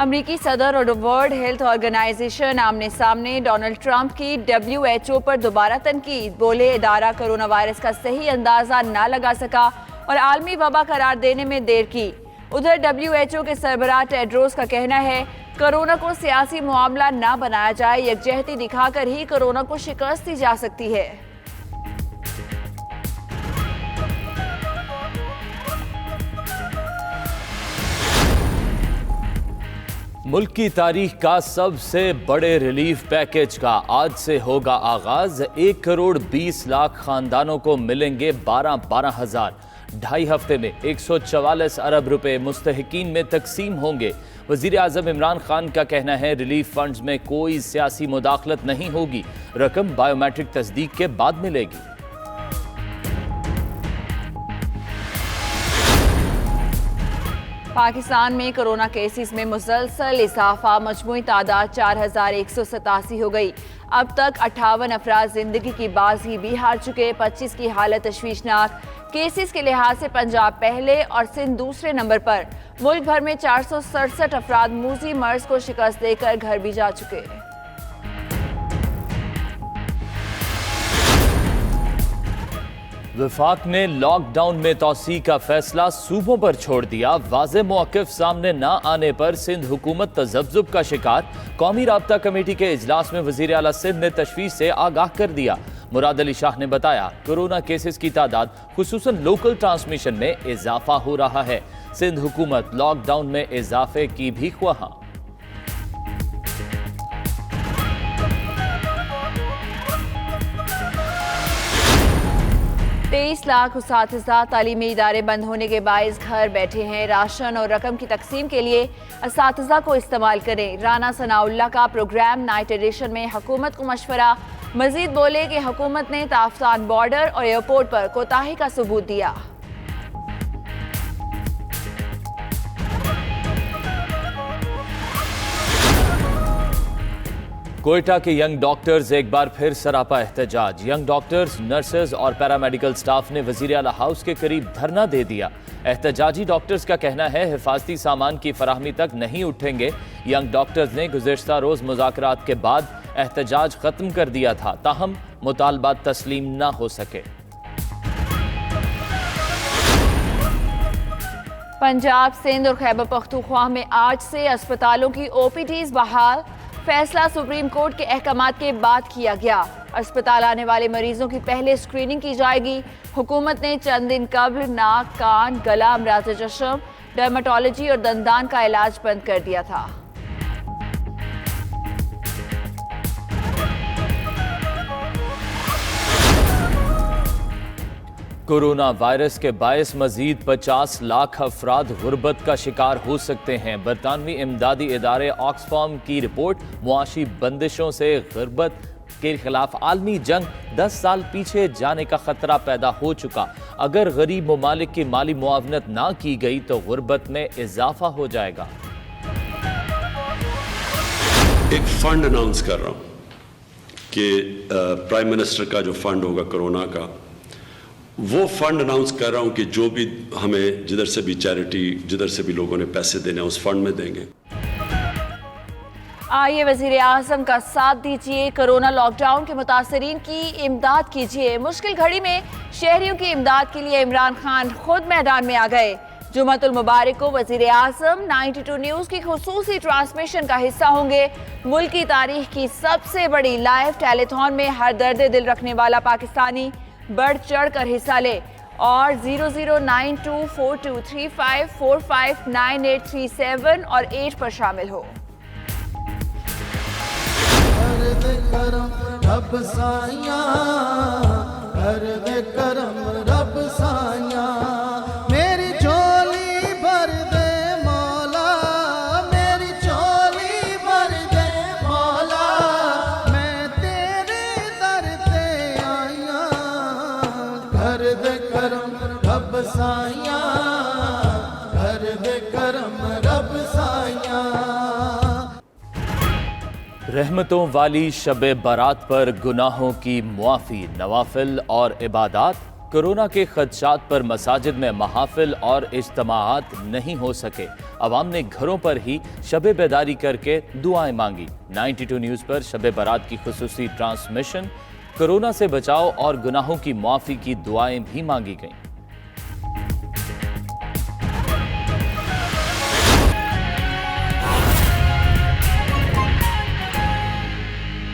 अमरीकी सदर और वर्ल्ड हेल्थ ऑर्गेनाइजेशन आमने सामने। डोनाल्ड ट्रंप की WHO पर दोबारा तनकीद। बोले इदारा कोरोना वायरस का सही अंदाजा ना लगा सका और आलमी वबा करार देने में देर की। उधर WHO के सरबराह टेड्रोस का कहना है कोरोना को सियासी मामला ना बनाया जाए, यकजहती दिखाकर ही कोरोना को शिकस्त दी जा सकती है। मुल्क की तारीख का सबसे बड़े रिलीफ पैकेज का आज से होगा आगाज। 1,20,00,000 खानदानों को मिलेंगे 12-12 हजार। 2.5 हफ्ते में 144 अरब रुपए मुस्तहिकीन में तकसीम होंगे। वजीर आजम इमरान खान का कहना है रिलीफ फंड्स में कोई सियासी मुदाखलत नहीं होगी, रकम बायोमेट्रिक तस्दीक के बाद मिलेगी। पाकिस्तान में कोरोना केसेस में मुसलसल इजाफा, मजमूई तादाद 4,187 हो गई। अब तक 58 अफराद जिंदगी की बाजी भी हार चुके। 25 की हालत तशवीशनाक। केसेस के लिहाज से पंजाब पहले और सिंध दूसरे नंबर पर। मुल्क भर में 467 अफराद मूजी मर्ज को शिकस्त देकर घर भी जा चुके। वफाक ने लॉकडाउन में तौसी का फैसला सूबों पर छोड़ दिया। वाज़े मौक़िफ़ सामने न आने पर सिंध हुकूमत तज़ब्ज़ुब का शिकार। कौमी राब्ता कमेटी के इजलास में वज़ीर आला सिंध ने तशवीश से आगाह कर दिया। मुराद अली शाह ने बताया कोरोना केसेस की तादाद खुसूसन लोकल ट्रांसमिशन में इजाफा हो रहा है। सिंध हुकूमत लॉकडाउन में इजाफे की भी ख्वाह। 23 लाख उसातिज़ा तालीमी इदारे बंद होने के बायस घर बैठे हैं। राशन और रकम की तकसीम के लिए उसातिज़ा को इस्तेमाल करें। राना सनाउल्लाह का प्रोग्राम नाइट एडिशन में हुकूमत को मशवरा। मजीद बोले कि हुकूमत ने ताफ्तान बॉर्डर और एयरपोर्ट पर कोताही का सबूत दिया। कोयटा के यंग डॉक्टर्स एक बार फिर सरापा एहतजाज। यंग डॉक्टर्स, नर्सेज और पैरामेडिकल स्टाफ ने वजीर आला हाउस के करीब धरना दे दिया। एहतजाजी डॉक्टर्स का कहना है हिफाजती सामान की फराहमी तक नहीं उठेंगे। यंग डॉक्टर्स ने गुज़िश्ता रोज मुज़ाकरात के बाद एहतजाज खत्म कर दिया था, ताहम मुतालबात तस्लीम न हो सके। पंजाब, सिंध और खैबर पख्तूनख्वा में आज से अस्पतालों की OPDs बहाल। फैसला सुप्रीम कोर्ट के अहकामात के बाद किया गया। अस्पताल आने वाले मरीजों की पहले स्क्रीनिंग की जाएगी। हुकूमत ने चंद दिन कबल नाक, कान, गला, अमराज चश्म, डर्मेटोलॉजी और दंदान का इलाज बंद कर दिया था। कोरोना वायरस के बायस मजीद 50 लाख अफराद गुर्बत का शिकार हो सकते हैं। बरतानवी इमदादी इदारे ऑक्सफाम की रिपोर्ट, मुआशी बंदिशों से गुर्बत के खिलाफ आलमी जंग 10 साल पीछे जाने का खतरा पैदा हो चुका। अगर गरीब ममालिक की माली मुआवनत ना की गई तो गुर्बत में इजाफा हो जाएगा। एक फंड अनाउंस कर रहा हूं कि प्राइम मिनिस्टर का जो फंड होगा कोरोना का, वो फंड अनाउंस कर रहा हूं कि जो भी हमें जिधर से भी चैरिटी, जिधर से भी लोगों ने पैसे देने उस फंड में देंगे। आइए वजीर आजम का साथ दीजिए, कोरोना लॉकडाउन के मुतासरीन की इमदाद कीजिए। मुश्किल घड़ी में शहरियों की इमदाद के लिए इमरान खान खुद मैदान में आ गए। जुम्मतुल मुबारक को वजीर आजम 92 न्यूज की खुसूसी ट्रांसमिशन का हिस्सा होंगे। मुल्क की तारीख की सबसे बड़ी लाइव टेलीथॉन में हर दर्द दिल रखने वाला पाकिस्तानी बढ़ चढ़ कर हिस्सा ले और 00924235459837 और 8 पर शामिल हो। मेरी झोली भर दे मौला, मेरी झोली भर दे मौला, मैं तेरे दर पे आया, कर दे करम रब साया, कर दे करम रब साया। रहमतों वाली शब बारात पर गुनाहों की मुआफ़ी, नवाफिल और इबादात, कोरोना के खदशात पर मसाजिद में महाफिल और इज्तिमाआत नहीं हो सके। अवाम ने घरों पर ही शब बेदारी करके दुआएं मांगी। 92 न्यूज़ पर शब बारात की खुसूसी ट्रांसमिशन, कोरोना से बचाव और गुनाहों की माफ़ी की दुआएं भी मांगी गईं।